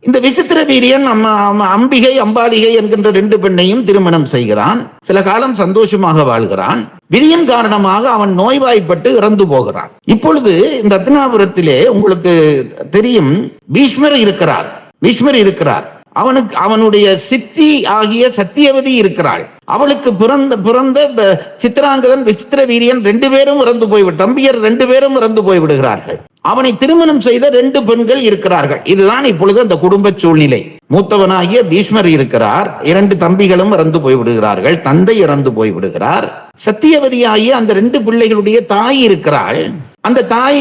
இந்த விசித்திர வீரியன் அம்பிகை அம்பாலிகை என்கின்ற 2 பெண்ணையும் திருமணம் செய்கிறான். சில காலம் சந்தோஷமாக வாழ்கிறான். விதியின் காரணமாக அவன் நோய்வாய்ப்பட்டு இறந்து போகிறான். இப்பொழுது இந்த அத்தினாபுரத்திலே உங்களுக்கு தெரியும், பீஷ்மர் இருக்கிறார். அவனுடைய சித்தி ஆகிய சத்தியவதி இருக்கிறாள். அவளுக்கு பிறந்த சித்திராங்கதன் விசித்திர வீரியன் 2 பேரும் இறந்து போய்விடு, தம்பியர் 2 பேரும் இறந்து போய்விடுகிறார்கள். அவனை திருமணம் செய்த 2 பெண்கள் இருக்கிறார்கள். இதுதான் இப்பொழுது அந்த குடும்ப சூழ்நிலை. மூத்தவனாகிய பீஷ்மர் இருக்கிறார். 2 தம்பிகளும் இறந்து போய்விடுகிறார்கள். தந்தை இறந்து போய்விடுகிறார். சத்தியவதியாகிய அந்த 2 பிள்ளைகளுடைய தாய் இருக்கிறாள். அந்த தாய்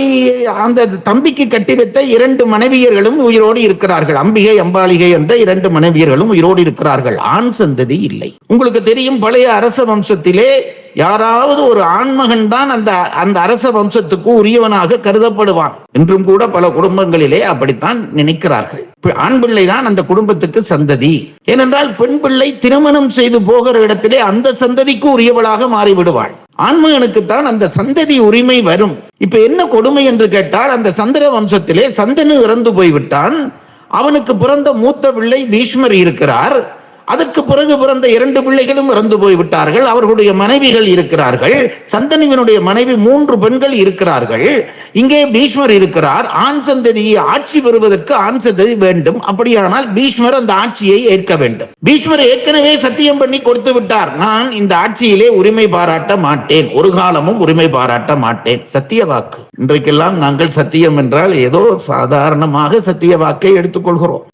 அந்த தம்பிக்கு கட்டி வைத்த 2 மனைவியர்களும் உயிரோடு இருக்கிறார்கள். அம்பிகை அம்பாலிகை என்ற 2 மனைவியர்களும் உயிரோடு இருக்கிறார்கள். ஆண் சந்ததி இல்லை. உங்களுக்கு தெரியும், பழைய அரச வம்சத்திலே யாராவது ஒரு ஆண்மகன் தான் அந்த அரச வம்சத்துக்கு உரியவனாக கருதப்படுவான். இன்றும் கூட பல குடும்பங்களிலே அப்படித்தான் நினைக்கிறார்கள். ஆண் பிள்ளை தான் அந்த குடும்பத்துக்கு சந்ததி. ஏனென்றால் பெண் பிள்ளை திருமணம் செய்து போகிற இடத்திலே அந்த சந்ததிக்கு உரியவளாக மாறிவிடுவாள். ஆண்மகனுக்குத்தான் அந்த சந்ததி உரிமை வரும். இப்ப என்ன கொடுமை என்று கேட்டால், அந்த சந்திர வம்சத்திலே சந்தனு இறந்து போய்விட்டான். அவனுக்கு பிறந்த மூத்த பிள்ளை பீஷ்மர் இருக்கிறார். அதற்கு பிறகு பிறந்த 2 பிள்ளைகளும் இறந்து போய்விட்டார்கள். அவர்களுடைய மனைவிகள் இருக்கிறார்கள். சந்தனுவினுடைய மனைவி 3 பெண்கள் இருக்கிறார்கள். இங்கே பீஷ்மர் இருக்கிறார். ஆண் சந்ததியை ஆட்சி பெறுவதற்கு ஆண் சந்ததி வேண்டும். அப்படியானால் பீஷ்மர் அந்த ஆட்சியை ஏற்க வேண்டும். பீஷ்மர் ஏற்கனவே சத்தியம் பண்ணி கொடுத்து விட்டார், நான் இந்த ஆட்சியிலே உரிமை பாராட்ட மாட்டேன், ஒரு காலமும் உரிமை பாராட்ட மாட்டேன். சத்திய வாக்கு. இன்றைக்கெல்லாம் நாங்கள் சத்தியம் என்றால் ஏதோ சாதாரணமாக சத்திய வாக்கை எடுத்துக்கொள்கிறோம்.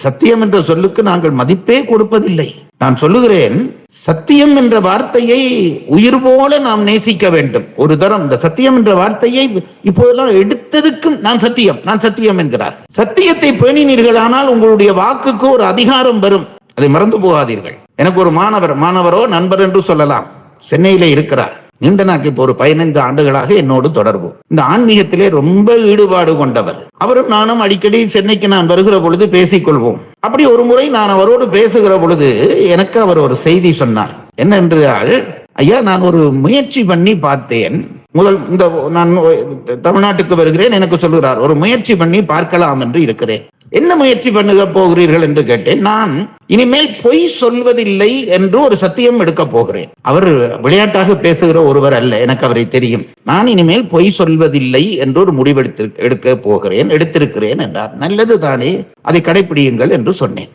சத்தியம் என்ற சொல்லுக்கு நாங்கள் மதிப்பே கொடுப்பதில்லை. நான் சொல்லுகிறேன், சத்தியம் என்ற வார்த்தையை உயிர் போல நாம் நேசிக்க வேண்டும். ஒரு தரம் இந்த சத்தியம் என்ற வார்த்தையை இப்போதெல்லாம் எடுத்ததுக்கும் நான் சத்தியம் என்கிறார். சத்தியத்தை பேணினீர்களானால் உங்களுடைய வாக்குக்கு ஒரு அதிகாரம் வரும். அதை மறந்து போகாதீர்கள். எனக்கு ஒரு மாணவரோ நண்பர் என்று சொல்லலாம், சென்னையிலே இருக்கிறார். நீண்ட நாட்கள், இப்போ ஒரு 15 ஆண்டுகளாக என்னோடு தொடர்பு. இந்த ஆன்மீகத்திலே ரொம்ப ஈடுபாடு கொண்டவர். அவரும் நானும் அடிக்கடி சென்னைக்கு நான் வருகிற பொழுது பேசிக்கொள்வோம். அப்படி ஒரு முறை நான் அவரோடு பேசுகிற பொழுது எனக்கு அவர் ஒரு செய்தி சொன்னார். என்னென்றால், ஐயா, நான் ஒரு முயற்சி பண்ணி பார்த்தேன். நான் தமிழ்நாட்டுக்கு வருகிறேன், எனக்கு சொல்லுகிறார், ஒரு முயற்சி பண்ணி பார்க்கலாம் என்று இருக்கிறேன். என்ன முயற்சி பண்ணுக போகிறீர்கள் என்று கேட்டேன். நான் இனிமேல் பொய் சொல்வதில்லை என்று ஒரு சத்தியம் எடுக்க போகிறேன். அவர் விளையாட்டாக பேசுகிற ஒருவர் அல்ல, எனக்கு அவரை தெரியும். நான் இனிமேல் பொய் சொல்வதில்லை என்று ஒரு எடுத்திருக்கிறேன் என்றார். நல்லது தானே, அதை கடைபிடியுங்கள் என்று சொன்னேன்.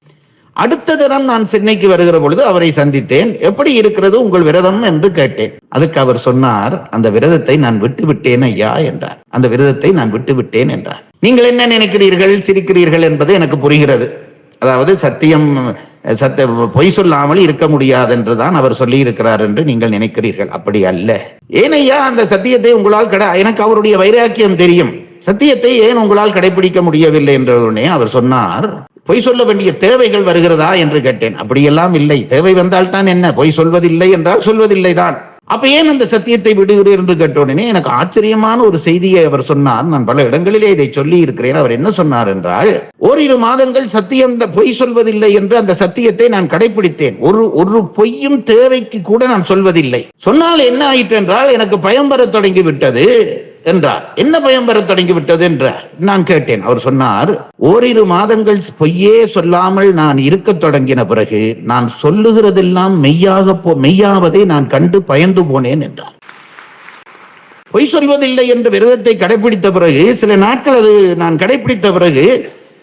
அடுத்த தினம் நான் சென்னைக்கு வருகிற பொழுது அவரை சந்தித்தேன். எப்படி இருக்கிறது உங்கள் விரதம் என்று கேட்டேன். அதுக்கு அவர் சொன்னார், அந்த விரதத்தை நான் விட்டு விட்டேன் ஐயா என்றார். அந்த விரதத்தை நான் விட்டு விட்டேன் என்றார். நீங்கள் என்ன நினைக்கிறீர்கள், சிரிக்கிறீர்கள் என்பது எனக்கு புரிகிறது. அதாவது பொய் சொல்லாமல் இருக்க முடியாது என்றுதான் அவர் சொல்லி இருக்கிறார் என்று நீங்கள் நினைக்கிறீர்கள். அப்படி அல்ல. ஏனையா அந்த சத்தியத்தை உங்களால் எனக்கு அவருடைய வைராக்கியம் தெரியும். சத்தியத்தை ஏன் உங்களால் கடைபிடிக்க முடியவில்லை என்றுடனே அவர் சொன்னார், பொய் சொல்ல வேண்டிய தேவைகள் வருகிறதா என்று கேட்டேன். அப்படியெல்லாம் இல்லை. தேவை வந்தால் தான் என்ன, பொய் சொல்வதில்லை என்றால் சொல்வதில்லை தான். அப்ப ஏன் அந்த சத்தியத்தை விடுகிறீர் என்று கேட்டோடனே எனக்கு ஆச்சரியமான ஒரு செய்தியை அவர் சொன்னார். நான் பல இடங்களிலே இதை சொல்லி இருக்கிறேன். அவர் என்ன சொன்னார் என்றால், ஓரிரு மாதங்கள் சத்தியம் பொய் சொல்வதில்லை என்று அந்த சத்தியத்தை நான் கடைபிடித்தேன். ஒரு பொய்யும் தேவைக்கு கூட நான் சொல்வதில்லை. சொன்னால் என்ன ஆயிற்று என்றால், எனக்கு பயம் வர தொடங்கி விட்டது என்றார். என்ன பயம் வர தொடங்கி விட்டது என்றார். நான் கேட்டேன். அவர் சொன்னார், ஓரிரு மாதங்கள் பொய்யே சொல்லாமல் நான் இருக்க தொடங்கின பிறகு நான் சொல்லுகிறதெல்லாம் மெய்யாவதை நான் கண்டு பயந்து போனேன் என்றார். பொய் சொல்வதில்லை என்ற விரதத்தை கடைபிடித்த பிறகு, சில நாட்கள் அது நான் கடைபிடித்த பிறகு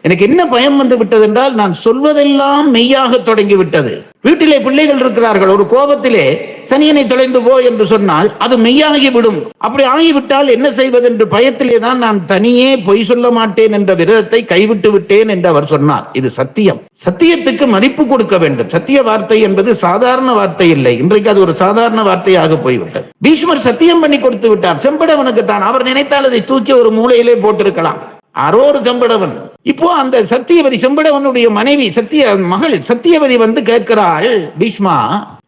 எனக்கு என்ன பயம் வந்து விட்டது என்றால், நான் சொல்வதெல்லாம் மெய்யாக தொடங்கி விட்டது. வீட்டிலே பிள்ளைகள் இருக்கிறார்கள். ஒரு கோபத்திலே சனியனை தொலைந்து போ என்று சொன்னால் அது மெய்யாகிவிடும். அப்படி ஆகிவிட்டால் என்ன செய்வது என்று பயத்திலே தான் நான் தனியே பொய் சொல்ல மாட்டேன் என்ற விரதத்தை கைவிட்டு விட்டேன் என்று அவர் சொன்னார். இது சத்தியம். சத்தியத்துக்கு மதிப்பு கொடுக்க வேண்டும். சத்திய வார்த்தை என்பது சாதாரண வார்த்தை இல்லை. இன்றைக்கு அது ஒரு சாதாரண வார்த்தையாக போய்விட்டது. பீஷ்மர் சத்தியம் பண்ணி கொடுத்து விட்டார். செம்படவனுக்கு தான். அவர் நினைத்தால் அதை தூக்கி ஒரு மூலையிலே போட்டிருக்கலாம். அரோரு செம்படவன். இப்போ அந்த சத்தியவதி, செம்படவனுடைய மனைவி மகள் சத்தியவதி வந்து கேட்கிறாள், பீஷ்மா,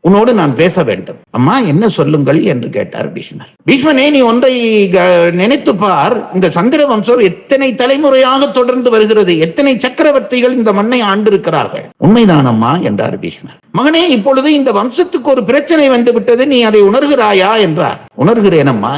உன்னோடு நான் பேச வேண்டும். அம்மா என்ன சொல்லுங்கள் என்று கேட்டார் பீஷ்மர். பீஷ்மனே, நீ ஒன்றை நினைத்து பார். இந்த சந்திர வம்சம் எத்தனை தலைமுறையாக தொடர்ந்து வருகிறது, எத்தனை சக்கரவர்த்திகள் இந்த மண்ணை ஆண்டிருக்கிறார்கள். உண்மைதான் அம்மா என்றார் பீஷ்மர். மகனே, இப்பொழுது இந்த வம்சத்துக்கு ஒரு பிரச்சனை வந்து விட்டது, நீ அதை உணர்கிறாயா என்றார். உணர்கிறேன் அம்மா.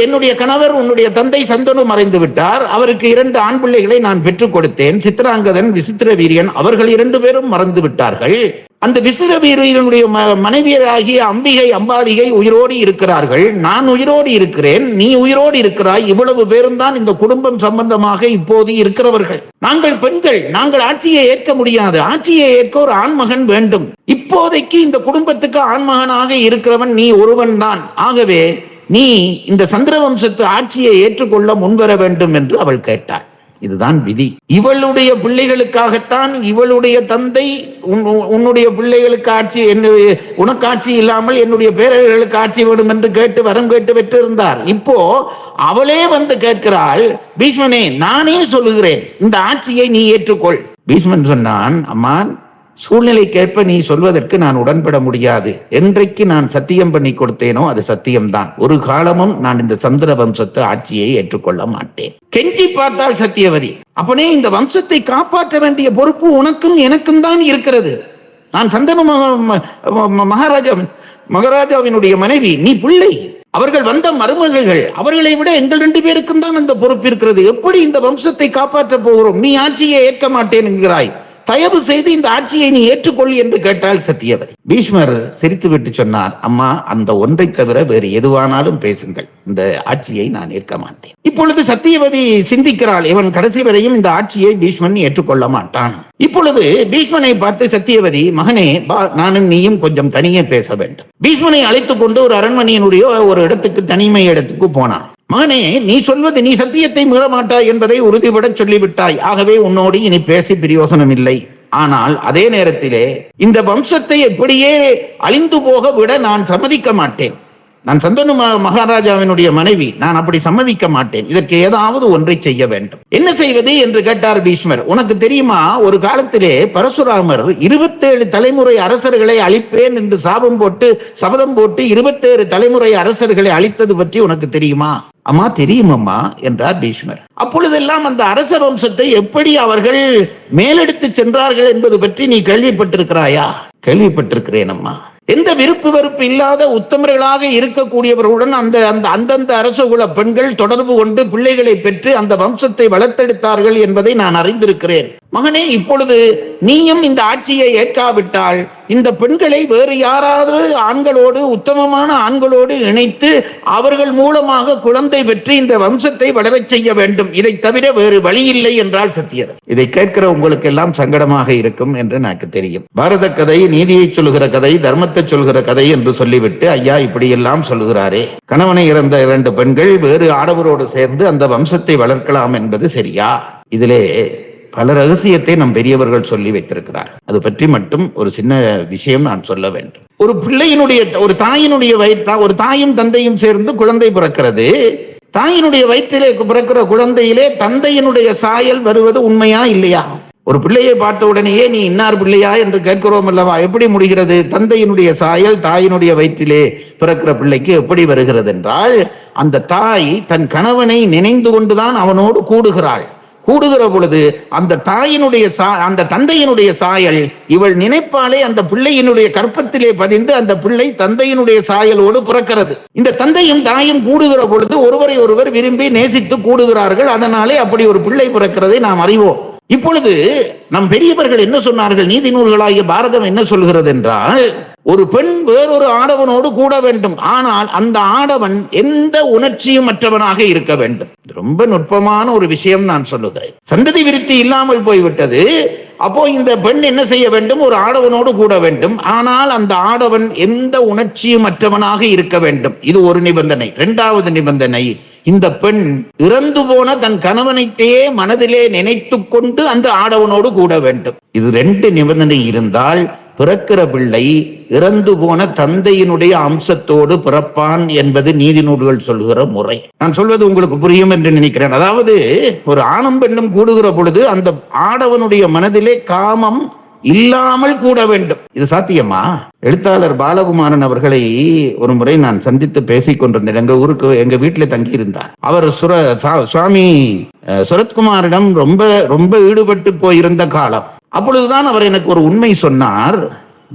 என்னுடைய கணவர் உன்னுடைய தந்தை சந்தனு மறைந்து விட்டார். அவருக்கு 2 ஆண் பிள்ளைகளை நான் பெற்றுக் கொடுத்தேன். சித்திராங்கதன், விசித்திர வீரியன். அவர்கள் 2 பேரும் மறந்து விட்டார்கள். அந்த விசித்திர வீரியனுடைய மனைவியராகிய அம்பிகை அம்பாலிகை உயிரோடு இருக்கிறார்கள். நான் உயிரோடு இருக்கிறேன், நீ உயிரோடு இருக்கிறாய். இவ்வளவு பேரும் தான் இந்த குடும்பம் சம்பந்தமாக இப்போது இருக்கிறவர்கள். நாங்கள் பெண்கள், நாங்கள் ஆட்சியை ஏற்க முடியாது. ஆட்சியை ஏற்க ஒரு ஆண்மகன் வேண்டும். இப்போதைக்கு இந்த குடும்பத்துக்கு ஆண்மகனாக இருக்கிறவன் நீ ஒருவன் தான். ஆகவே நீ இந்த சந்திரவம்சத்து ஆட்சியை ஏற்றுக்கொள்ள முன்வர வேண்டும் என்று அவள் கேட்டாள். இதுதான் விதி. இவளுடைய பிள்ளைகளுக்காகத்தான் இவளுடைய தந்தை உன்னுடைய பிள்ளைகளுக்கு ஆட்சி, உனக்கு ஆட்சி இல்லாமல் என்னுடைய பேரர்களுக்கு ஆட்சி வேணும் என்று கேட்டு வரம் கேட்டு பெற்றிருந்தார். இப்போ அவளே வந்து கேட்கிறாள், பீஷ்மனே, நானே சொல்லுகிறேன், இந்த ஆட்சியை நீ ஏற்றுக்கொள். பீஷ்மன் சொன்னான், அம்மா, சூழ்நிலைக்கேற்ப நீ சொல்வதற்கு நான் உடன்பட முடியாது. என்றைக்கு நான் சத்தியம் பண்ணி கொடுத்தேனோ அது சத்தியம்தான். ஒரு காலமும் நான் இந்த சந்திர வம்சத்து ஆட்சியை ஏற்றுக்கொள்ள மாட்டேன். கெஞ்சி பார்த்தாள் சத்தியவதி. அப்பனே, இந்த வம்சத்தை காப்பாற்ற வேண்டிய பொறுப்பு உனக்கும் எனக்கும் தான் இருக்கிறது. நான் சந்தனு மகாராஜாவினுடைய மனைவி, நீ பிள்ளை. அவர்கள் வந்த மருமகள்கள், அவர்களை விட எங்கள் 2 பேருக்கும் தான் அந்த பொறுப்பு இருக்கிறது. எப்படி இந்த வம்சத்தை காப்பாற்ற போகிறோம்? நீ ஆட்சியை ஏற்க மாட்டேன் என்கிறாய். தயவு செய்து இந்த ஆட்சியை நீ ஏற்றுக்கொள் என்று கேட்டாள் சத்தியவதி. பீஷ்மர் சிரித்துவிட்டு சொன்னார், அம்மா, அந்த ஒன்றை தவிர வேறு எதுவானாலும் பேசுங்கள், இந்த ஆட்சியை நான் ஏற்க மாட்டேன். இப்பொழுது சத்தியவதி சிந்திக்கிறாள், இவன் கடைசி வரையும் இந்த ஆட்சியை பீஷ்மன் ஏற்றுக்கொள்ள மாட்டான். இப்பொழுது பீஷ்மனை பார்த்து சத்தியவதி, மகனே, நானும் நீயும் கொஞ்சம் தனியே பேச வேண்டும். பீஷ்மனை அழைத்துக் கொண்டு ஒரு அரண்மனையினுடைய ஒரு இடத்துக்கு, தனிமை இடத்துக்கு போனான். மகனே, நீ சொல்வது, நீ சத்தியத்தை மீற மாட்டாய் என்பதை உறுதிபட சொல்லிவிட்டாய். ஆகவே உன்னோடு இனி பேசி பிரயோசனம் இல்லை. ஆனால் அதே நேரத்திலே இந்த வம்சத்தை எப்படியே அழிந்து போக விட நான் சம்மதிக்க மாட்டேன். நான் சந்தனு மகாராஜாவினுடைய மனைவி, நான் அப்படி சம்மதிக்க மாட்டேன். இதற்கு ஏதாவது ஒன்றை செய்ய வேண்டும். என்ன செய்வது என்று கேட்டார் பீஷ்மர். உனக்கு தெரியுமா, ஒரு காலத்திலே பரசுராமர் 27 தலைமுறை அரசர்களை அழிப்பேன் என்று சபதம் போட்டு 27 தலைமுறை அரசர்களை அழித்தது பற்றி உனக்கு தெரியுமா? அம்மா, தெரியும் அம்மா என்றார் பீஷ்மர். அப்பொழுதெல்லாம் அந்த அரச வம்சத்தை எப்படி அவர்கள் மேலெடுத்து சென்றார்கள் என்பது பற்றி நீ கேள்விப்பட்டிருக்கிறாயா? கேள்விப்பட்டிருக்கிறேன் அம்மா. எந்த விருப்பு வெறுப்பு இல்லாத உத்தமர்களாக இருக்கக்கூடியவர்களுடன் அந்தந்த அரசகுல பெண்கள் தொடர்பு கொண்டு பிள்ளைகளை பெற்று அந்த வம்சத்தை வளர்த்தெடுத்தார்கள் என்பதை நான் அறிந்திருக்கிறேன். மகனே, இப்பொழுது நீயும் இந்த ஆட்சியை ஏற்காவிட்டால் இந்த பெண்களை வேறு யாராவது ஆண்களோடு, உத்தமமான ஆண்களோடு இணைத்து அவர்கள் மூலமாக குழந்தை பெற்று இந்த வம்சத்தை வளரச் செய்ய வேண்டும். இதை தவிர வேறு வழி இல்லை என்றால் சத்தியர். இதை கேட்கிற உங்களுக்கு எல்லாம் சங்கடமாக இருக்கும் என்று எனக்கு தெரியும். பாரத கதை நீதியை சொல்கிற கதை, தர்மத்தை சொல்கிற கதை என்று சொல்லிவிட்டு ஐயா இப்படி எல்லாம் சொல்கிறாரே, கணவனை இறந்த 2 பெண்கள் வேறு ஆடவரோடு சேர்ந்து அந்த வம்சத்தை வளர்க்கலாம் என்பது சரியா? இதிலே பல ரகசியத்தை நம் பெரியவர்கள் சொல்லி வைத்திருக்கிறார். அது பற்றி மட்டும் ஒரு சின்ன விஷயம் நான் சொல்ல வேண்டும். ஒரு தாயினுடைய ஒரு தாயும் தந்தையும் சேர்ந்து குழந்தை பிறக்கிறது. தாயினுடைய வயிற்றிலே பிறக்கிற குழந்தையிலே தந்தையினுடைய சாயல் வருவது உண்மையா இல்லையா? ஒரு பிள்ளையை பார்த்த உடனேயே நீ இன்னார் பிள்ளையா என்று கேட்கிறோம் அல்லவா? எப்படி முடிகிறது? தந்தையினுடைய சாயல் தாயினுடைய வயிற்றிலே பிறக்கிற பிள்ளைக்கு எப்படி வருகிறது என்றால், அந்த தாய் தன் கணவனை நினைந்து கொண்டுதான் அவனோடு கூடுகிற பொழுது அந்த தந்தையினுடைய சாயல் இவள் நினைப்பாலே அந்த பிள்ளையினுடைய கற்பத்திலே பதிந்து அந்த பிள்ளை தந்தையினுடைய சாயலோடு பிறக்கிறது. இந்த தந்தையும் தாயும் கூடுகிற பொழுது ஒருவரை ஒருவர் விரும்பி நேசித்து கூடுகிறார்கள். அதனாலே அப்படி ஒரு பிள்ளை பிறக்கிறதை நாம் அறிவோம். இப்பொழுது நம் பெரியவர்கள் என்ன சொன்னார்கள்? நீதி நூல்களாகிய பாரதம் என்ன சொல்கிறது என்றால், ஒரு பெண் வேறொரு ஆடவனோடு கூட வேண்டும், ஆனால் அந்த ஆடவன் எந்த உணர்ச்சியும் மற்றவனாக இருக்க வேண்டும். ரொம்ப நுட்பமான ஒரு விஷயம் நான் சொல்லுகிறேன். சந்ததி விருத்தி இல்லாமல் போய்விட்டது. அப்போ இந்த பெண் என்ன செய்ய வேண்டும்? ஒரு ஆடவனோடு கூட வேண்டும், ஆனால் அந்த ஆடவன் எந்த உணர்ச்சியும் மற்றவனாக இருக்க வேண்டும். இது ஒரு நிபந்தனை. 2வது நிபந்தனை, இந்த பெண் இறந்து போன தன் கணவனைத்தையே மனதிலே நினைத்து கொண்டு அந்த ஆடவனோடு கூட வேண்டும். இது 2 நிபந்தனை இருந்தால் பிறக்கிற பிள்ளை இறந்து போன தந்தையினுடைய அம்சத்தோடு பிறப்பான் என்பது நீதி நூல்கள் சொல்கிற முறை. நான் சொல்வது உங்களுக்கு புரியும் என்று நினைக்கிறேன். அதாவது ஒரு ஆணும் பெண்ணும் கூடுகிற பொழுது அந்த ஆடவனுடைய மனதிலே காமம் இல்லாமல் கூட வேண்டும். இது சாத்தியமா? எழுத்தாளர் பாலகுமாரன் அவர்களை ஒரு முறை நான் சந்தித்து பேசிக் கொண்டிருந்தேன். எங்க ஊருக்கு எங்க வீட்டில தங்கி இருந்தார். அவர் சுவாமி சுரத்குமாரிடம் ரொம்ப ரொம்ப ஈடுபட்டு போயிருந்த காலம். அப்பொழுதுதான் அவர் எனக்கு ஒரு உண்மை சொன்னார்.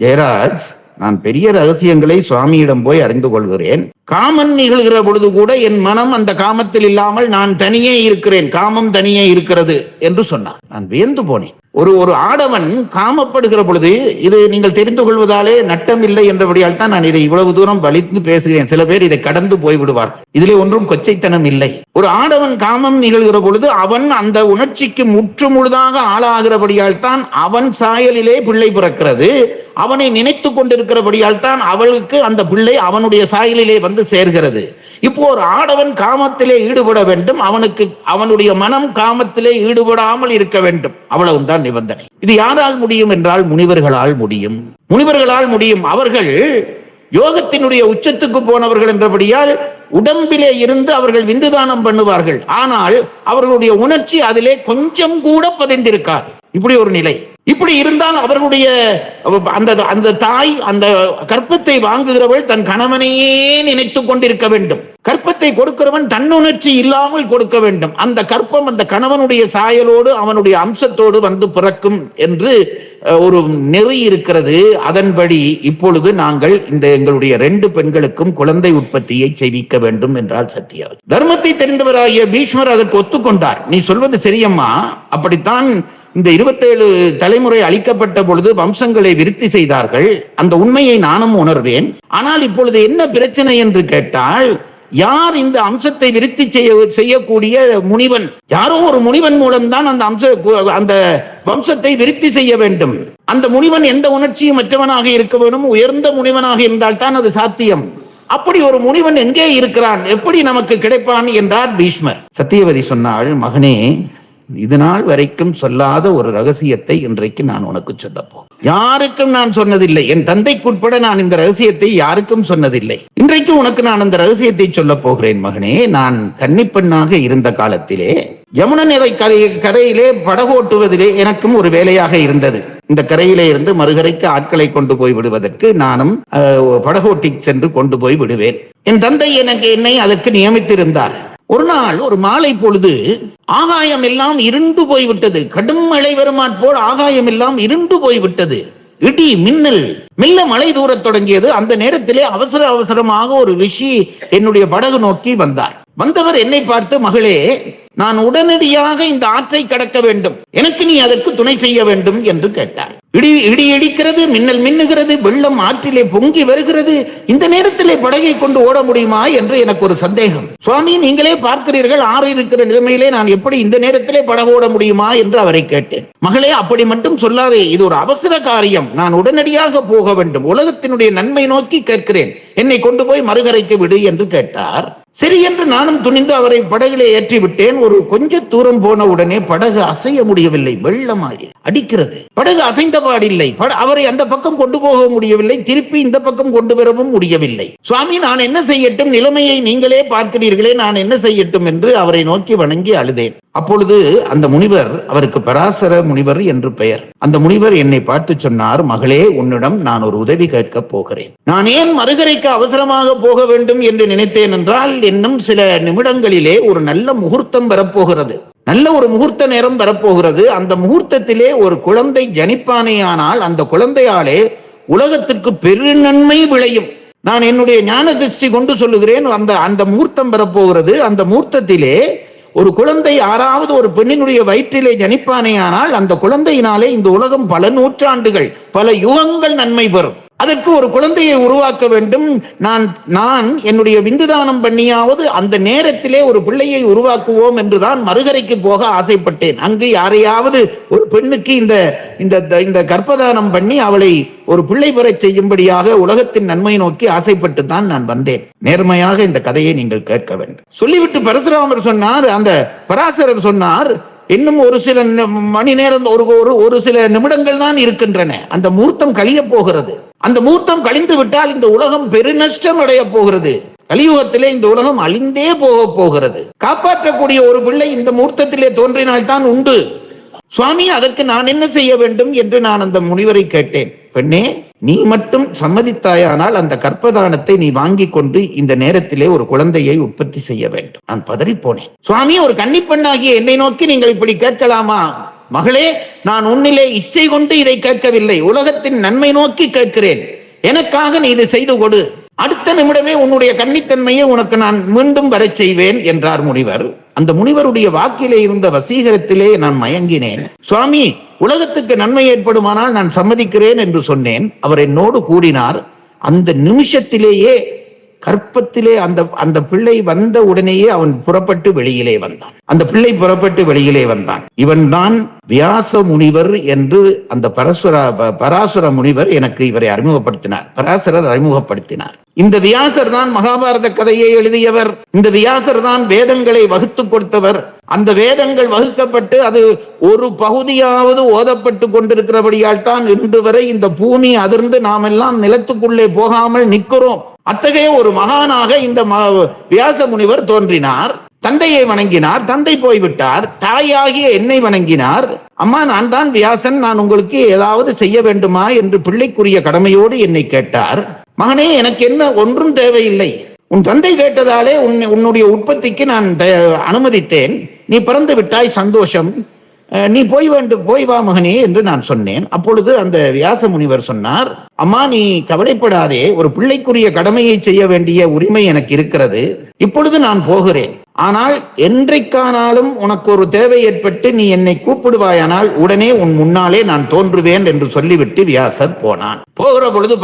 ஜெயராஜ், நான் பெரிய ரகசியங்களை சுவாமியிடம் போய் அறிந்து கொள்கிறேன். காமம் நிகழ்கிற பொழுது கூட என் மனம் அந்த காமத்தில் இல்லாமல் நான் தனியே இருக்கிறேன், காமம் தனியே இருக்கிறது என்று சொன்னார். நான் வியந்து போனேன். ஒரு ஆடவன் காமப்படுகிற பொழுது, இது நீங்கள் தெரிந்து கொள்வதாலே நட்டம் இல்லை என்றபடியால் தான் நான் இதை இவ்வளவு தூரம் வலித்து பேசுகிறேன். சில பேர் இதை கடந்து போய்விடுவார். இதிலே ஒன்றும் கொச்சைத்தனம் இல்லை. ஒரு ஆடவன் காமம் நிகழ்கிற பொழுது அவன் அந்த உணர்ச்சிக்கு முற்று முழுதாக ஆளாகிறபடியால் தான் அவன் சாயலிலே பிள்ளை பிறக்கிறது. அவனை நினைத்து கொண்டிருக்கிறபடியால் தான் அவளுக்கு அந்த பிள்ளை அவனுடைய சாயலிலே வந்து சேர்கிறது. இப்போ ஒரு ஆடவன் காமத்திலே ஈடுபட வேண்டும், அவனுடைய மனம் காமத்திலே ஈடுபடாமல் இருக்க வேண்டும். அவ்வளவுதான் நிபந்தனை. இது யாரால் முடியும் என்றால் முனிவர்களால் முடியும். முனிவர்களால் முடியும். அவர்கள் யோகத்தினுடைய உச்சத்துக்கு போனவர்கள் என்றபடியால் உடம்பிலே இருந்து அவர்கள் விந்துதானம் பண்ணுவார்கள். ஆனால் அவர்களுடைய உணர்ச்சி அதிலே கொஞ்சம் கூட பதிந்திருக்காது. இப்படி ஒரு நிலை. இப்படி இருந்தால் அவர்களுடைய அந்த தாய் அந்த கற்பத்தை வாங்குகிறவள் தன் கணவனையே நினைத்து கொண்டிருக்க வேண்டும். கற்பத்தை கொடுக்கிறவன் தன்னுணர்ச்சி இல்லாமல் கொடுக்க வேண்டும். அந்த கற்பம் அந்த கணவனுடைய சாயலோடு அவனுடைய அம்சத்தோடு வந்து பிறக்கும் என்று ஒரு நெறி இருக்கிறது. அதன்படி இப்பொழுது நாங்கள் இந்த எங்களுடைய 2 பெண்களுக்கும் குழந்தை உற்பத்தியை செய்விக்க வேண்டும் என்றால் சத்தியம். தர்மத்தை தெரிந்தவராகிய பீஷ்மர் அதற்கு ஒத்துக்கொண்டார். நீ சொல்வது சரியம்மா, அப்படித்தான் இந்த 27 தலைமுறை அளிக்கப்பட்ட பொழுது வம்சங்களை விருத்தி செய்தார்கள். அந்த உண்மையை நானும் உணர்வேன். ஆனால் இப்பொழுது என்ன பிரச்சனை என்று கேட்டால், யார் இந்த அம்சத்தை விருத்தி செய்யக்கூடிய முனிவன்? யாரோ ஒரு முனிவன் மூலம்தான் அந்த வம்சத்தை விருத்தி செய்ய வேண்டும். அந்த முனிவன் எந்த உணர்ச்சியும் மற்றவனாக இருக்க வேண்டும். உயர்ந்த முனிவனாக இருந்தால் தான் அது சாத்தியம். அப்படி ஒரு முனிவன் எங்கே இருக்கிறான், எப்படி நமக்கு கிடைப்பான் என்றார் பீஷ்மர். சத்தியவதி சொன்னாள், மகனே, இதனால் வரைக்கும் சொல்லாத ஒரு ரகசியத்தை இன்றைக்கு நான் உனக்கு சொல்லப்போ. யாருக்கும் நான் சொன்னதில்லை. என் தந்தைக்குட்பட நான் இந்த ரகசியத்தை யாருக்கும் சொன்னதில்லை. இன்றைக்கு உனக்கு நான் அந்த ரகசியத்தை சொல்ல போகிறேன். மகனே, நான் கன்னிப்பெண்ணாக இருந்த காலத்திலே யமுனை கரையிலே படகோட்டுவதிலே எனக்கும் ஒரு வேலையாக இருந்தது. இந்த கரையிலே இருந்து மறுகரைக்கு ஆட்களை கொண்டு போய் விடுவதற்கு நானும் படகோட்டி சென்று கொண்டு போய் விடுவேன். என் தந்தை என்னை அதற்கு நியமித்திருந்தார். ஒரு நாள் ஒரு மாலை பொழுது ஆகாயம் எல்லாம் இருண்டு போய்விட்டது. கடும் மழை வருமாற் போல் ஆகாயம் எல்லாம் இருண்டு போய்விட்டது. இடி மின்னல் மெல்ல மழை தூரத் தொடங்கியது. அந்த நேரத்திலே அவசரமாக ஒரு ரிஷி என்னுடைய படகு நோக்கி வந்தார். வந்தவர் என்னை பார்த்து, மகளே, நான் உடனடியாக இந்த ஆற்றை கடக்க வேண்டும், எனக்கு நீ அதற்கு துணை செய்ய வேண்டும் என்று கேட்டார். இடி இடிக்கிறது, மின்னல் மின்னுகிறது, வெள்ளம் ஆற்றிலே பொங்கி வருகிறது. இந்த நேரத்திலே படகை கொண்டு ஓட முடியுமா என்று எனக்கு ஒரு சந்தேகம். சுவாமி, நீங்களே பார்க்கிறீர்கள், ஆறு இருக்கிற நிலைமையிலே நான் எப்படி இந்த நேரத்திலே படகு ஓட முடியுமா என்று அவரை கேட்டேன். மகளே, அப்படி மட்டும் சொல்லாதே, இது ஒரு அவசர காரியம், நான் உடனடியாக போக வேண்டும், உலகத்தினுடைய நன்மை நோக்கி கேட்கிறேன், என்னை கொண்டு போய் மறுகரைக்கு விடு என்று கேட்டார். சரி என்று நானும் துணிந்து அவரை படகிலே ஏற்றி விட்டேன். ஒரு கொஞ்ச தூரம் போன உடனே படகு அசைய முடியவில்லை. வெள்ளமாகி அடிக்கிறது. படகு அசைந்தபாடில்லை. அவரை அந்த பக்கம் கொண்டு போக முடியவில்லை, திருப்பி இந்த பக்கம் கொண்டு வரவும் முடியவில்லை. சுவாமி, நான் என்ன செய்யட்டும், நிலைமையை நீங்களே பார்க்கிறீர்களே, நான் என்ன செய்யட்டும் என்று அவரை நோக்கி வணங்கி அழுதேன். அப்பொழுது அந்த முனிவர், அவருக்கு பராசர முனிவர் என்று பெயர், அந்த முனிவர் என்னை பார்த்து சொன்னார், மகளே, உன்னிடம் நான் ஒரு உதவி கேட்க போகிறேன். நான் ஏன் மறுகரைக்கு அவசரமாக போக வேண்டும் என்று நினைத்தேன் என்றால், இன்னும் சில நிமிடங்களிலே ஒரு நல்ல முகூர்த்தம் வரப்போகிறது, நல்ல ஒரு முகூர்த்த நேரம் வரப்போகிறது. அந்த முகூர்த்தத்திலே ஒரு குழந்தை ஜனிப்பானேயானால் அந்த குழந்தையாலே உலகத்திற்கு பெருநன்மை விளையும். நான் என்னுடைய ஞான திருஷ்டி கொண்டு சொல்லுகிறேன். அந்த முகூர்த்தம் வரப்போகிறது. அந்த முகூர்த்தத்திலே ஒரு குழந்தை யாராவது ஒரு பெண்ணினுடைய வயிற்றிலே ஜனிப்பானேயானால் அந்த குழந்தையினாலே இந்த உலகம் பல நூற்றாண்டுகள், பல யுகங்கள் நன்மை பெறும். அதற்கு ஒரு குழந்தையை உருவாக்க வேண்டும். நான் என்னுடைய விந்துதானம் பண்ணியாவது அந்த நேரத்திலே ஒரு பிள்ளையை உருவாக்குவோம் என்றுதான் மறுகரைக்கு போக ஆசைப்பட்டேன். அங்கு யாரையாவது ஒரு பெண்ணுக்கு இந்த கர்ப்பதானம் பண்ணி அவளை ஒரு பிள்ளை பெற செய்யும்படியாக உலகத்தின் நன்மை நோக்கி ஆசைப்பட்டு தான் நான் வந்தேன். நேர்மையாக இந்த கதையை நீங்கள் கேட்க வேண்டும். சொல்லிவிட்டு பரசுராமர் சொன்னார், அந்த பராசரர் சொன்னார், இன்னும் ஒரு சில மணி நேரம், ஒரு சில நிமிடங்கள் தான் இருக்கின்றன, அந்த முகூர்த்தம் கழிய போகிறது. அந்த முகூர்த்தம் கழிந்து விட்டால் இந்த உலகம் பெருநஷ்டம் அடைய போகிறது. கலியுகத்திலே இந்த உலகம் அழிந்தே போக போகிறது. காப்பாற்றக்கூடிய ஒரு பிள்ளை இந்த முகூர்த்தத்திலே தோன்றினால்தான் உண்டு. சுவாமி, அதற்கு நான் என்ன செய்ய வேண்டும் என்று நான் அந்த முனிவரை கேட்டேன். பெண்ணே, நீ மட்டும் சம்மதித்தாயானால் அந்த கற்பதானத்தை நீ வாங்கி கொண்டு இந்த நேரத்திலே ஒரு குழந்தையை உற்பத்தி செய்ய வேண்டும். நான் பதறி போனேன். சுவாமி, ஒரு கன்னிப்பெண்ணாகிய என்னை நோக்கி நீங்கள் இப்படி கேட்கலாமா? மகளே, நான் உன்னிலே இச்சை கொண்டு இதை கேட்கவில்லை, உலகத்தின் நன்மை நோக்கி கேட்கிறேன். எனக்காக நீ இதை செய்து கொடு. அடுத்த நிமிடமே உன்னுடைய கன்னித்தன்மையை உனக்கு நான் மீண்டும் வர செய்வேன் என்றார் முனிவர். அந்த முனிவருடைய வாக்கிலே இருந்த வசீகரத்திலே நான் மயங்கினேன். சுவாமி, உலகத்துக்கு நன்மை ஏற்படுமானால் நான் சம்மதிக்கிறேன் என்று சொன்னேன். அவர் என்னோடு கூடினார். அந்த நிமிஷத்திலேயே கற்பத்திலே அந்த பிள்ளை வந்த உடனேயே அவன் புறப்பட்டு வெளியிலே வந்தான். அந்த பிள்ளை புறப்பட்டு வெளியிலே வந்தான். இவன் தான் வியாச முனிவர் என்று அந்த பராசுர முனிவர் எனக்கு இவரை அறிமுகப்படுத்தினார். பராசரர் அறிமுகப்படுத்தினார். இந்த வியாசர் தான் மகாபாரத கதையை எழுதியவர். இந்த வியாசர் தான் வேதங்களை வகுத்து கொடுத்தவர். அந்த வேதங்கள் வகுக்கப்பட்டு அது ஒரு பகுதியாவது ஓதப்பட்டு கொண்டிருக்கிறபடியால் தான் இன்று வரை இந்த பூமி அதிர்ந்து நாம் எல்லாம் நிலத்துக்குள்ளே போகாமல் நிற்கிறோம். அத்தகைய ஒரு மகானாக இந்த வியாச முனிவர் தோன்றினார். தந்தையை வணங்கினார். தந்தை போய்விட்டார். தாயாகிய என்னை வணங்கினார். அம்மா, நான் தான் வியாசன், நான் உங்களுக்கு ஏதாவது செய்ய வேண்டுமா என்று பிள்ளைக்குரிய கடமையோடு என்னை கேட்டார். மகனே, எனக்கு என்ன ஒன்றும் தேவையில்லை. உன் தந்தை கேட்டதாலே உன்னுடைய உற்பத்திக்கு நான் அனுமதித்தேன். நீ பிறந்து விட்டாய், சந்தோஷம். நீ போய் வா மகனே என்று நான் சொன்னேன். அப்பொழுது அந்த வியாச முனிவர் சொன்னார், அம்மா, நீ கவலைப்படாதே, ஒரு பிள்ளைக்குரிய கடமையை செய்ய வேண்டிய உரிமை எனக்கு இருக்கிறது. இப்பொழுது நான் போகிறேன். ஆனால் என்றைக்கானாலும் உனக்கு ஒரு தேவை ஏற்பட்டு நீ என்னை கூப்பிடுவாயானால் உடனே உன் முன்னாலே நான் தோன்றுவேன் என்று சொல்லிவிட்டு வியாசர் போனான். போகிற பொழுது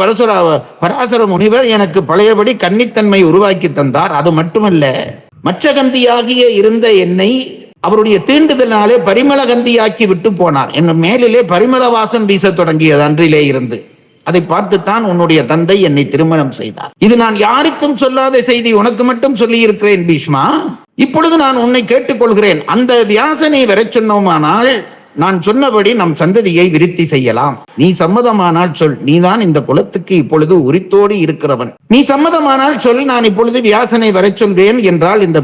பராசர முனிவர் எனக்கு பழையபடி கன்னித்தன்மை உருவாக்கி தந்தார். அது மட்டுமல்ல, மச்சகந்தியாகிய இருந்த என்னை அவருடைய தீண்டுதலினாலே பரிமள கந்தியாக்கி விட்டு போனார். என் மேலிலே பரிமள வாசம் வீச தொடங்கியது அன்றிலே இருந்து. அதை பார்த்துத்தான் உன்னுடைய தந்தை என்னை திருமணம் செய்தார். இது நான் யாருக்கும் சொல்லாத செய்தி, உனக்கு மட்டும் சொல்லி இருக்கிறேன் பீஷ்மா. இப்பொழுது நான் உன்னை கேட்டுக்கொள்கிறேன். அந்த வியாசனை வர சொன்னோமானால் நான் சொன்னபடி நம் சந்ததியை விருத்தி செய்யலாம். நீ சம்மதமானால் சொல். நீதான் இந்த குலத்துக்கு இப்பொழுது உரித்தோடு இருக்கிறவன். நீ சம்மதமானால் சொல், நான் இப்பொழுது வியாசனை வர சொல்வேன் என்றால் இந்த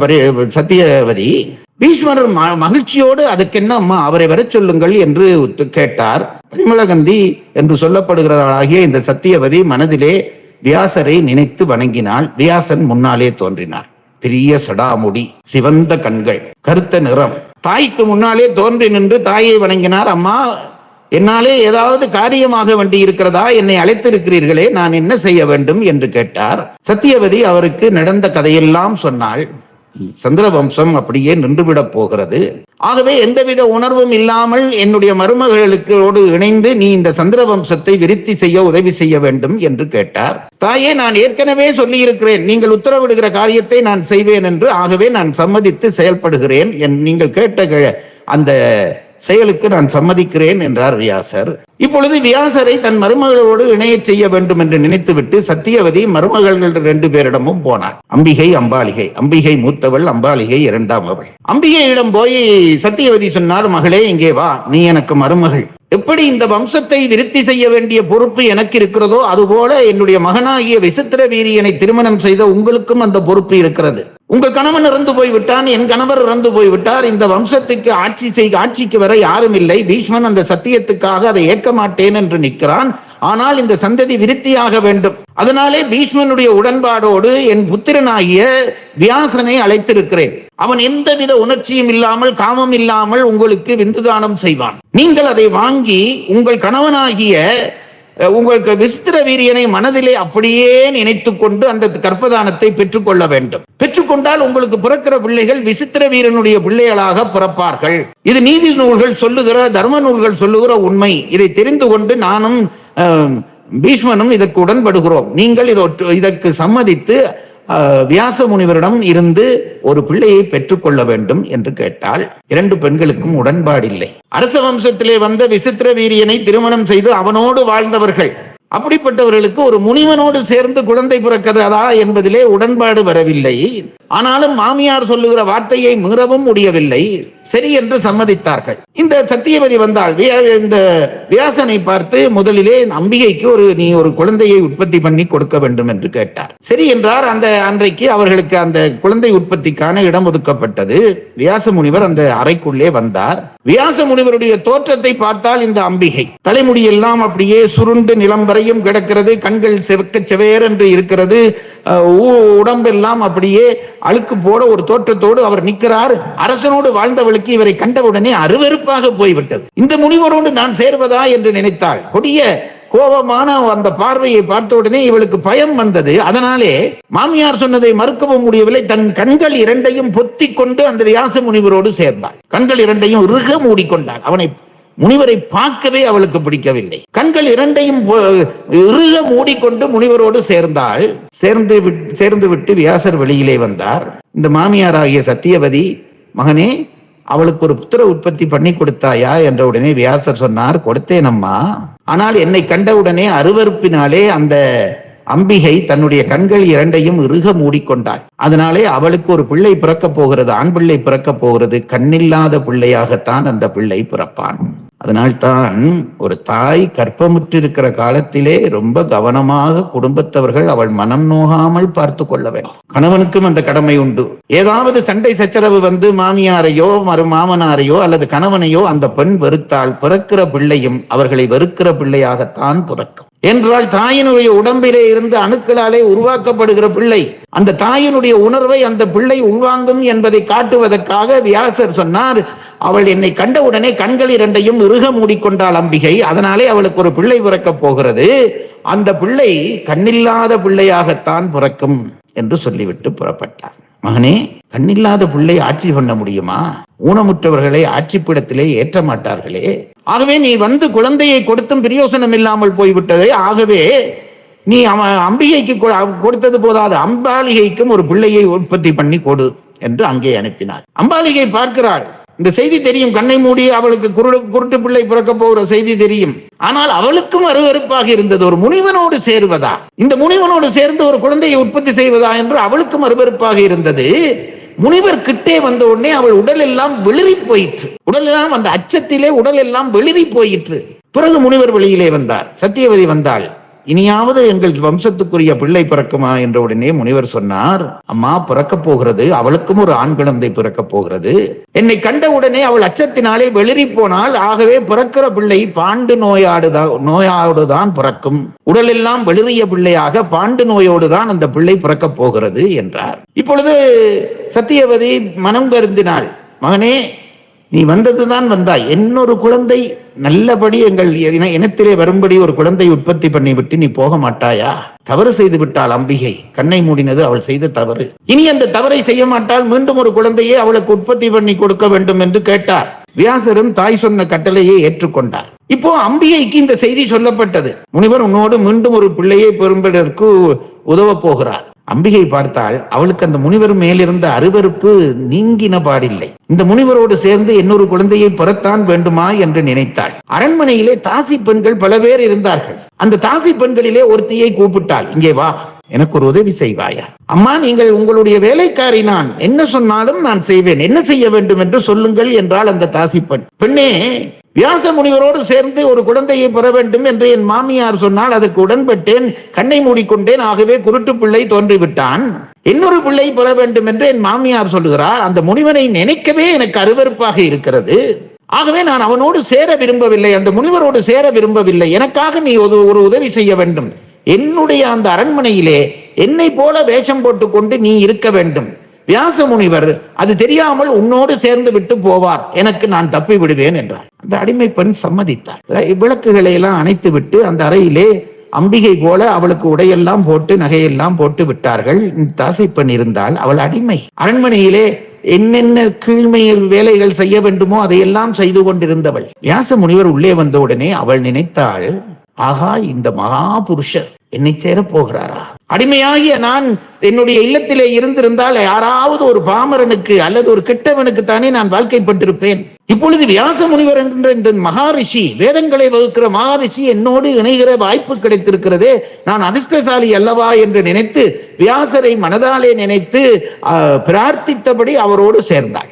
சத்தியவதி. பீஷ்மர் மகிழ்ச்சியோடு அதுக்கென்ன அம்மா, அவரை வர சொல்லுங்கள் என்று கேட்டார். பரிமளகந்தி என்று சொல்லப்படுகிறவளாகிய இந்த சத்தியவதி மனதிலே வியாசரை நினைத்து வணங்கினாள். வியாசன் முன்னாலே தோன்றினார். பெரிய சடாமுடி, சிவந்த கண்கள், கருத்த நிறம். தாய்க்கு முன்னாலே தோன்றி நின்று தாயை வணங்கினார். அம்மா, என்னாலே ஏதாவது காரியமாக வேண்டி இருக்கிறதா? என்னை அழைத்திருக்கிறீர்களே, நான் என்ன செய்ய வேண்டும் என்று கேட்டார். சத்தியவதி அவருக்கு நடந்த கதையெல்லாம் சொன்னாள். சந்திரவம்சம் அப்படியே நின்றுவிடப் போகிறது. ஆகவே எந்தவித உணர்வும் இல்லாமல் என்னுடைய மருமகளோடு இணைந்து நீ இந்த சந்திரவம்சத்தை விருத்தி செய்ய உதவி செய்ய வேண்டும் என்று கேட்டார். தாயே, நான் ஏற்கனவே சொல்லி இருக்கிறேன், நீங்கள் உத்தரவிடுகிற காரியத்தை நான் செய்வேன் என்று. ஆகவே நான் சம்மதித்து செயல்படுகிறேன். நீங்கள் கேட்ட அந்த செயலுக்கு நான் சம்மதிக்கிறேன் என்றார் வியாசர். இப்பொழுது வியாசரை தன் மருமகளோடு இணைய செய்ய வேண்டும் என்று நினைத்துவிட்டு சத்தியவதி மருமகள் 2 பேரிடமும் போனார். அம்பிகை, அம்பாலிகை. அம்பிகை மூத்தவள், அம்பாலிகை இரண்டாம் அவள். அம்பிகையிடம் போய் சத்தியவதி சொன்னார், மகளே, இங்கே வா, நீ எனக்கு மருமகள். எப்படி இந்த வம்சத்தை விருத்தி செய்ய வேண்டிய பொறுப்பு எனக்கு இருக்கிறதோ அதுபோல என்னுடைய மகனாகிய விசித்திர வீரியனை திருமணம் செய்த உங்களுக்கும் அந்த பொறுப்பு இருக்கிறது. உங்கள் கணவன் இறந்து போய்விட்டான், என் கணவர் இறந்து போய்விட்டார். இந்த வம்சத்துக்கு ஆட்சிக்கு வர யாரும் இல்லை. பீஷ்மன் அந்த சத்தியத்துக்காக அதை ஏற்க மாட்டேன் என்று நிற்கிறான். ஆனால் இந்த சந்ததி விருத்தியாக வேண்டும். அதனாலே பீஷ்மனுடைய உடன்பாடோடு என் புத்திரனாகிய வியாசனை அழைத்திருக்கிறேன். அவன் எந்தவித உணர்ச்சியும் இல்லாமல், காமம் இல்லாமல் உங்களுக்கு விந்துதானம் செய்வான். நீங்கள் அதை வாங்கி உங்கள் கணவனாகிய உங்களுக்கு விசித்திர வீரியனை மனதிலே அப்படியே நினைத்துக் கொண்டு அந்த கற்பதானத்தை பெற்றுக்கொள்ள வேண்டும். பெற்றுக்கொண்டால் உங்களுக்கு பிறக்கிற பிள்ளைகள் விசித்திர வீரனுடைய பிள்ளைகளாக பிறப்பார்கள். இது நீதி நூல்கள் சொல்லுகிற, தர்ம நூல்கள் சொல்லுகிற உண்மை. இதை தெரிந்து கொண்டு நானும் பீஷ்மனும் இதற்கு உடன்படுகிறோம். நீங்கள் இதற்கு சம்மதித்து வியாச முனிவரிடம் இருந்து ஒரு பிள்ளையை பெற்றுக்கொள்ள வேண்டும் என்று கேட்டால் 2 பெண்களுக்கும் உடன்பாடில்லை. அரச வம்சத்திலே வந்த விசித்திர வீரியனை திருமணம் செய்து அவனோடு வாழ்ந்தவர்கள். அப்படிப்பட்டவர்களுக்கு ஒரு முனிவனோடு சேர்ந்து குழந்தை பிறக்கிறதா என்பதிலே உடன்பாடு வரவில்லை. ஆனாலும் மாமியார் சொல்லுகிற வார்த்தையை மீறவும் முடியவில்லை. சரி என்று சம்மதித்தார்கள். இந்த சத்தியவதி வந்தால் இந்த வியாசனை பார்த்து முதலிலே அம்பிகைக்கு நீ ஒரு குழந்தையை உற்பத்தி பண்ணி கொடுக்க வேண்டும் என்று கேட்டார். சரி என்றார். அந்த அன்றைக்கு அவர்களுக்கு அந்த குழந்தை உற்பத்திக்கான இடம் ஒதுக்கப்பட்டது. வியாச முனிவர் அந்த அறைக்குள்ளே வந்தார். வியாச முனிவருடைய தோற்றத்தை பார்த்தால் இந்த அம்பிகை தலைமுடி எல்லாம் அப்படியே சுருண்டு நிலம் வரையும் கிடக்கிறது. கண்கள் செவக்க செவேர் என்று இருக்கிறது. உடம்பெல்லாம் அப்படியே அழுக்கு போட ஒரு தோற்றத்தோடு அவர் நிற்கிறார். அரசனோடு வாழ்ந்தவளுக்கு இவரை கண்டவுடனே அருவருப்பாக போய்விட்டது. இந்த முனிவரோடு நான் சேர்வதா என்று நினைத்தாள். கொடிய கோபமான அந்த பார்வையை பார்த்த உடனே இவளுக்கு பயம் வந்தது. அதனாலே மாமியார் சொன்னதை மறுக்கவும் முடியவில்லை. தன் கண்கள் இரண்டையும் பொத்திக் கொண்டு அந்த வியாச முனிவரோடு சேர்ந்தாள். கண்கள் இரண்டையும் இறுக மூடிக்கொண்டாள். முனிவரை பார்க்கவே அவளுக்கு பிடிக்கவில்லை. கண்கள் இரண்டையும் இறுக மூடிக்கொண்டு முனிவரோடு சேர்ந்தாள். சேர்ந்து விட்டு வியாசர் வெளியிலே வந்தார். இந்த மாமியாராகிய சத்தியவதி, மகனே, அவளுக்கு ஒரு புத்திர உற்பத்தி பண்ணி கொடுத்தாயா என்ற உடனே வியாசர் சொன்னார், கொடுத்தேன் அம்மா. ஆனால் என்னை கண்டவுடனே அருவருப்பினாலே அந்த அம்பிகை தன்னுடைய கண்கள் இரண்டையும் இறுக மூடிக்கொண்டாள். அதனாலே அவளுக்கு ஒரு பிள்ளை பிறக்க போகிறது, ஆண் பிள்ளை பிறக்க போகிறது. கண்ணில்லாத பிள்ளையாகத்தான் அந்த பிள்ளை பிறப்பான். அதனால்தான் ஒரு தாய் கற்பமுற்றிருக்கிற காலத்திலே ரொம்ப கவனமாக குடும்பத்தவர்கள் அவள் மனம் நோகாமல் பார்த்து கொள்ள வேண்டும். கணவனுக்கும் அந்த கடமை உண்டு. ஏதாவது சண்டை சச்சரவு வந்து மாமியாரையோ மாமனாரையோ அல்லது கணவனையோ அந்த பெண் வெறுத்தால் பிறக்கிற பிள்ளையும் அவர்களை வெறுக்கிற பிள்ளையாகத்தான் பிறக்கும். என்றால் தாயினுடைய உடம்பிலே இருந்து அணுக்களாலே உருவாக்கப்படுகிற பிள்ளை அந்த தாயினுடைய உணர்வை அந்த பிள்ளை உள்வாங்கும் என்பதை காட்டுவதற்காக வியாசர் சொன்னார், அவள் என்னை கண்டவுடனே கண்கள் இரண்டையும் இறுக மூடிக்கொண்டாள் அம்பிகை. அதனாலே அவளுக்கு ஒரு பிள்ளை பிறக்கப் போகிறது. அந்த பிள்ளை கண்ணில்லாத பிள்ளையாகத்தான் பிறக்கும் என்று சொல்லிவிட்டு புறப்பட்டார். மகனே, கண்ணில்லாத பிள்ளை ஆட்சி பண்ண முடியுமா? ஊனமுற்றவர்களை ஆட்சிப்பிடத்திலே ஏற்ற மாட்டார்களே. ஆகவே நீ வந்து குழந்தையை கொடுத்தும் பிரயோசனம் இல்லாமல் போய்விட்டதே. ஆகவே நீ அம்பிகைக்கு கொடுத்தது போதாது, அம்பாலிகைக்கும் ஒரு பிள்ளையை உற்பத்தி பண்ணி கொடு என்று அங்கே அனுப்பினார். அம்பாலிகை பார்க்கிறாள். இந்த செய்தி தெரியும். கண்ணை மூடி அவளுக்கு குருட்டு பிள்ளை பிறக்க போகிற செய்தி தெரியும். ஆனால் அவளுக்கும் அருவருப்பாக இருந்தது. ஒரு முனிவனோடு சேருவதா, இந்த முனிவனோடு சேர்ந்து ஒரு குழந்தையை உற்பத்தி செய்வதா என்று அவளுக்கும் அருவருப்பாக இருந்தது. முனிவர் கிட்டே வந்த உடனே அவள் உடல் எல்லாம் வெளிரி போயிற்று. உடல் எல்லாம் அந்த அச்சத்திலே உடல் எல்லாம் வெளிரி போயிற்று. பிறகு முனிவர் வெளியிலே வந்தார். சத்தியவதி வந்தாள். இனியாவது எங்கள் வம்சத்துக்குரிய பிள்ளை பிறக்குமா என்ற உடனே முனிவர் சொன்னார், அம்மா, பிறக்க போகிறது. அவளுக்கும் ஒரு ஆண் குழந்தை பிறக்க போகிறது. என்னை கண்டவுடனே அவள் அச்சத்தினாலே வெளிரி போனால். ஆகவே பிறக்கிற பிள்ளை பாண்டு நோயோடுதான் பிறக்கும். உடலெல்லாம் வெளிரிய பிள்ளையாக பாண்டு நோயோடுதான் அந்த பிள்ளை பிறக்க போகிறது என்றார். இப்பொழுது சத்தியவதி மனம் வருந்தினாள். மகனே, நீ வந்ததுதான் வந்தாய். இன்னொரு குழந்தை நல்லபடி எங்கள் இனத்திலே வரும்படி ஒரு குழந்தை உற்பத்தி பண்ணிவிட்டு நீ போக மாட்டாயா? தவறு செய்து விட்டாள் அம்பிகை. கண்ணை மூடினது அவள் செய்த தவறு. இனி அந்த தவறை செய்ய மாட்டால் மீண்டும் ஒரு குழந்தையை அவளுக்கு உற்பத்தி பண்ணி கொடுக்க வேண்டும் என்று கேட்டார். வியாசரும் தாய் சொன்ன கட்டளையை ஏற்றுக்கொண்டார். இப்போ அம்பிகைக்கு இந்த செய்தி சொல்லப்பட்டது. முனிவர் உன்னோடு மீண்டும் ஒரு பிள்ளையை பெறும்பதற்கு உதவ போகிறார். அம்பிகை பார்த்தால் அவளுக்கு அந்த முனிவர் மேலிருந்த அருவருப்பு நீங்கின பாடில்லை. இந்த முனிவரோடு சேர்ந்து இன்னொரு குழந்தையை பெறத்தான் வேண்டுமா என்று நினைத்தாள். அரண்மனையிலே தாசி பெண்கள் பல பேர் இருந்தார்கள். அந்த தாசி பெண்களிலே ஒருத்தியை கூப்பிட்டாள். இங்கே வா, எனக்கு ஒரு உதவி செய்வாயா? அம்மா, நீங்கள் உங்களுடைய வேலைக்காரி, நான் என்ன சொன்னாலும் நான் செய்வேன். என்ன செய்ய வேண்டும் என்று சொல்லுங்கள் என்றால் அந்த தாசி பெண். பெண்ணே, வியாச முனிவரோடு சேர்ந்து ஒரு குழந்தையை பெற வேண்டும் என்று என் மாமியார் சொன்னால் அதற்கு உடன்பட்டேன். கண்ணை மூடிக்கொண்டேன். ஆகவே குருட்டு பிள்ளை தோன்றிவிட்டான். இன்னொரு பிள்ளை பெற வேண்டும் என்று என் மாமியார் சொல்லுகிறார். அந்த முனிவனை நினைக்கவே எனக்கு அருவருப்பாக இருக்கிறது. ஆகவே நான் அவனோடு சேர விரும்பவில்லை, அந்த முனிவரோடு சேர விரும்பவில்லை. எனக்காக நீ ஒரு உதவி செய்ய வேண்டும். என்னுடைய அந்த அரண்மனையிலே என்னை போல வேஷம் போட்டுக்கொண்டு நீ இருக்க வேண்டும். வியாச முனிவர் அது தெரியாமல் உன்னோடு சேர்ந்து விட்டு போவார். எனக்கு நான் தப்பி விடுவேன் என்றார். அந்த அடிமை பெண் சம்மதித்தார். விளக்குகளை எல்லாம் அணைத்து விட்டு அந்த அறையிலே அம்பிகை போல அவளுக்கு உடையெல்லாம் போட்டு நகையெல்லாம் போட்டு விட்டார்கள். தாசை பெண் இருந்தால் அவள் அடிமை. அரண்மனையிலே என்னென்ன கீழ்மையில் வேலைகள் செய்ய வேண்டுமோ அதையெல்லாம் செய்து கொண்டிருந்தவள். வியாச முனிவர் உள்ளே வந்தவுடனே அவள் நினைத்தாள், ஆகா, இந்த மகா புருஷர் என்னை சேர போகிறாரா? அடிமையாகிய நான் என்னுடைய இல்லத்திலே இருந்திருந்தால் யாராவது ஒரு பாமரனுக்கு அல்லது ஒரு கெட்டவனுக்கு தானே நான் வாழ்க்கைப்பட்டிருப்பேன். இப்பொழுது வியாச முனிவர் என்கின்ற இந்த மகாரிஷி, வேதங்களை வகுக்கிற மகாரிஷி என்னோடு இணைகிற வாய்ப்பு கிடைத்திருக்கிறதே, நான் அதிர்ஷ்டசாலி அல்லவா என்று நினைத்து வியாசரை மனதாலே நினைத்து பிரார்த்தித்தபடி அவரோடு சேர்ந்தாள்.